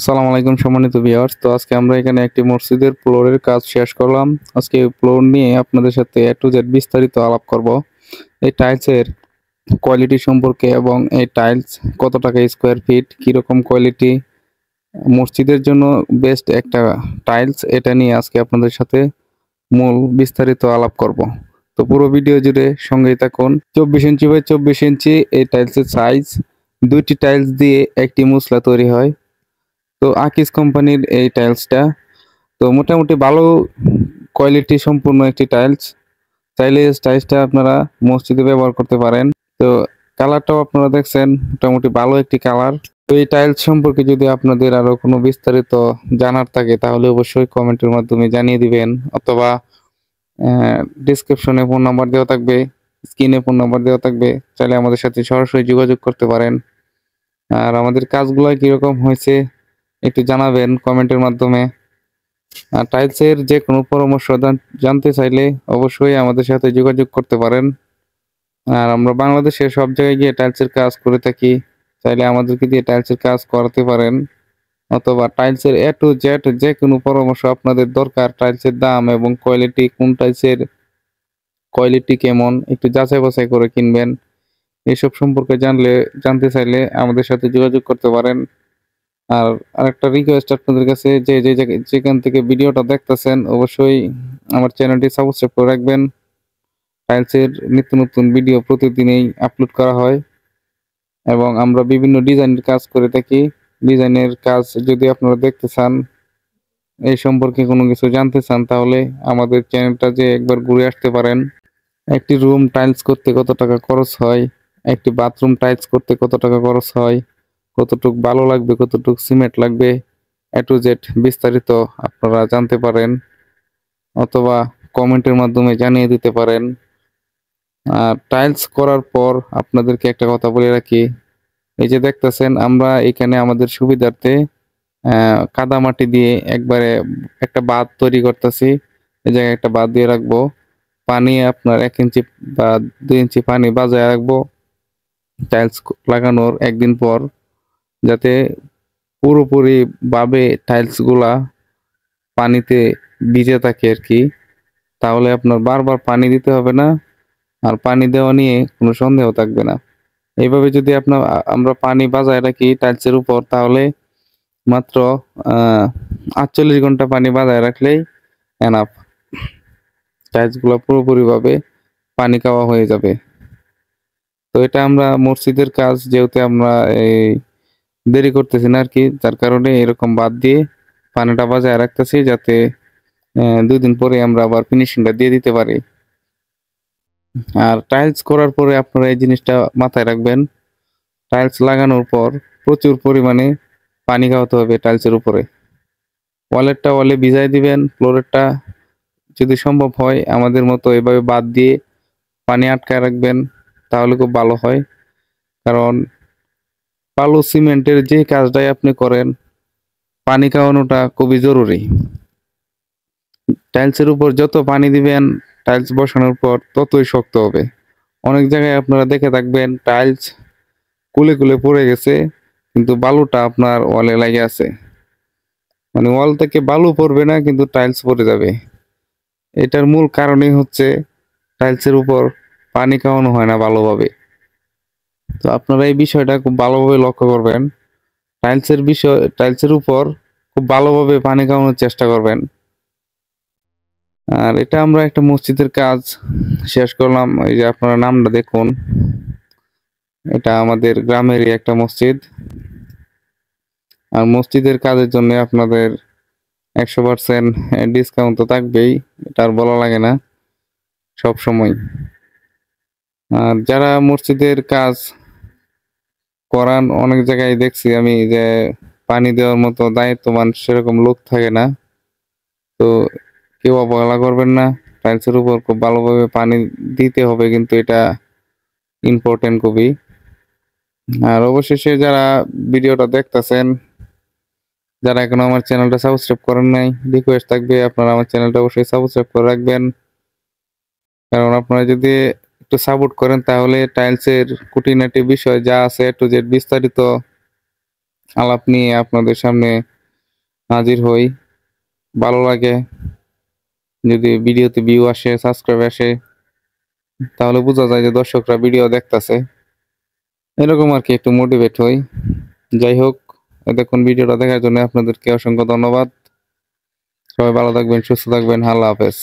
আসসালামু আলাইকুম সম্মানিত ভিউয়ার্স। তো আজকে আমরা এখানে একটি মসজিদের ফ্লোরের কাজ শেষ করলাম। আজকে ফ্লোর নিয়ে আপনাদের সাথে A to Z বিস্তারিত আলাপ করব। এই টাইলসের কোয়ালিটি সম্পর্কে এবং এই টাইলস কত টাকা স্কোয়ার ফিট, কিরকম কোয়ালিটি, মসজিদের জন্য বেস্ট একটা টাইলস, এটা নিয়ে আজকে আপনাদের সাথে মূল বিস্তারিত আলাপ করব। তো পুরো ভিডিও জুড়ে সঙ্গেই থাকুন। 24 ইঞ্চি বাই 24 ইঞ্চি এই টাইলসের সাইজ। 2টি টাইলস দিয়ে একটি মুসলা তৈরি হয়। তো আকিস কোম্পানির এই টাইলসটা তো মোটামুটি ভালো কোয়ালিটি সম্পূর্ণ একটি টাইলস। চাইলে এই টাইলসটা আপনারা মসজিদে ব্যবহার করতে পারেন। তো কালারটাও আপনারা দেখছেন মোটামুটি ভালো একটি কালার। তো এই টাইলস সম্পর্কে যদি আপনাদের আরো কোনো বিস্তারিত জানার থাকে তাহলে অবশ্যই কমেন্টের মাধ্যমে জানিয়ে দিবেন, অথবা ডিসক্রিপশনে ফোন নাম্বার দেওয়া থাকবে, স্ক্রিনে ফোন নাম্বার দেওয়া থাকবে, চাইলে আমাদের সাথে সরাসরি যোগাযোগ করতে পারেন। আর আমাদের কাজগুলো কিরকম হয়েছে একটু জানাবেন কমেন্টের মাধ্যমে। আর টাইলসের যে কোনো পরামর্শ জানতে চাইলে অবশ্যই আমাদের সাথে যোগাযোগ করতে পারেন। আর আমরা বাংলাদেশের সব জায়গায় গিয়ে টাইলসের কাজ করে থাকি, চাইলে আমাদেরকে দিয়ে টাইলসের কাজ করাতে পারেন। অথবা টাইলসের A to Z যে কোনো পরামর্শ আপনাদের দরকার, টাইলসের দাম এবং কোয়ালিটি, কোন টাইলসের কোয়ালিটি কেমন, একটু যাচাই বাছাই করে কিনবেন, এসব সম্পর্কে জানতে চাইলে আমাদের সাথে যোগাযোগ করতে পারেন। আর আরেকটা রিকোয়েস্ট আপনাদের কাছে, যেখান থেকে ভিডিওটা দেখতেছেন অবশ্যই আমার চ্যানেলটি সাবস্ক্রাইব করে রাখবেন। টাইলসের নিত্য নতুন ভিডিও প্রতিদিনই আপলোড করা হয় এবং আমরা বিভিন্ন ডিজাইনের কাজ করে থাকি। ডিজাইনের কাজ যদি আপনারা দেখতে চান, এই সম্পর্কে কোনো কিছু জানতে চান, তাহলে আমাদের চ্যানেলটা যে একবার ঘুরে আসতে পারেন। একটি রুম টাইলস করতে কত টাকা খরচ হয়, একটি বাথরুম টাইলস করতে কত টাকা খরচ হয়, কতটুক বালু লাগবে, কতটুক সিমেন্ট লাগবে, A to Z বিস্তারিত আপনারা জানতে পারেন, অথবা কমেন্টের মাধ্যমে জানিয়ে দিতে পারেন। আর টাইলস করার পর আপনাদেরকে একটা কথা বলে রাখি, এই যে দেখতেছেন আমরা এখানে আমাদের সুবিধার্থে কাদা মাটি দিয়ে একবারে একটা বাঁধ তৈরি করতেছি। এই জায়গায় একটা বাঁধ দিয়ে রাখবো, পানি আপনার 1 ইঞ্চি বা 2 ইঞ্চি পানি বাজায় রাখবো টাইলস লাগানোর একদিন পর, যাতে পুরোপুরি ভাবে টাইলস গুলা পানিতে ভিজে থাকে আর কি। তাহলে আপনার বারবার পানি দিতে হবে না, আর পানি দেওয়া নিয়ে কোনো সন্দেহ থাকবে না। এইভাবে যদি আমরা পানি বাজায় রাখি টাইলসের উপর, তাহলে মাত্র 48 ঘন্টা পানি বাজায় রাখলেই এনাফ, টাইলস গুলো পুরোপুরি ভাবে পানি খাওয়া হয়ে যাবে। তো এটা আমরা মসজিদের কাজ যেহেতু আমরা এই দেরি করতেছি না আর কি, যার কারণে এরকম বাদ দিয়ে পানিটা বাজায় রাখতেছি, যাতে 2 দিন পরে আমরা আবার ফিনিশিংটা দিয়ে দিতে পারি। আর টাইলস করার পরে আপনারা এই জিনিসটা মাথায় রাখবেন, টাইলস লাগানোর পর প্রচুর পরিমাণে পানি খাওয়াতে হবে টাইলসের উপরে। ওয়ালেরটা ওয়ালে ভিজাই দিবেন, ফ্লোরেরটা যদি সম্ভব হয় আমাদের মতো এভাবে বাদ দিয়ে পানি আটকায় রাখবেন, তাহলে খুব ভালো হয়। কারণ বালু সিমেন্টের যে কাজটাই আপনি করেন, পানি খাওয়ানোটা খুবই জরুরি। টাইলসের উপর যত পানি দিবেন টাইলস বসানোর পর ততই শক্ত হবে। অনেক জায়গায় আপনারা দেখে থাকবেন টাইলস কুলে কুলে পড়ে গেছে, কিন্তু বালুটা আপনার ওয়ালে লাগে আছে। মানে ওয়াল থেকে বালু পড়বে না, কিন্তু টাইলস পড়ে যাবে। এটার মূল কারণই হচ্ছে টাইলসের উপর পানি খাওয়ানো হয় না ভালোভাবে। তো আপনারা এই বিষয়টা খুব ভালোভাবে লক্ষ্য করবেন। টাইলসের উপর খুব ভালোভাবে পানি খাওয়ানোর চেষ্টা করবেন। আর এটা আমরা একটা মসজিদের কাজ শেষ করলাম। এই যে আপনারা নামটা দেখুন, এটা আমাদের গ্রামেরই একটা মসজিদ। আর মসজিদের কাজের জন্য আপনাদের 100% ডিসকাউন্ট তো থাকবেই, এটা আর বলা লাগে না সব সময়। আর যারা মসজিদের কাজ করান, অনেক জায়গায় দেখছি আমি যে পানি দেওয়ার মতো দায়িত্ববান সেরকম লোক থাকে না। তো কেউ অবহেলা করবেন না, টাইলসের উপর খুব ভালোভাবে পানি দিতে হবে, কিন্তু এটা ইম্পর্টেন্ট খুবই। আর অবশেষে যারা ভিডিওটা দেখতেছেন, যারা এখনো আমার চ্যানেলটা সাবস্ক্রাইব করেন নাই, রিকোয়েস্ট থাকবে আপনারা আমার চ্যানেলটা অবশ্যই সাবস্ক্রাইব করে রাখবেন। কারণ আপনারা যদি একটু সাপোর্ট করেন, তাহলে টাইলসের খুঁটিনাটি বিষয় যা আছে A to Z বিস্তারিত আলাপ নিয়ে আপনাদের সামনে হাজির হই। ভালো লাগে যদি ভিডিওতে ভিউ আসে, সাবস্ক্রাইব আসে, তাহলে বোঝা যায় যে দর্শকরা ভিডিও দেখতাছে। এরকম আরকি একটু মোটিভেট হই। যাই হোক, এতক্ষণ ভিডিওটা দেখার জন্য আপনাদেরকে অসংখ্য ধন্যবাদ। সবাই ভালো থাকবেন, সুস্থ থাকবেন। আল্লাহ হাফেজ।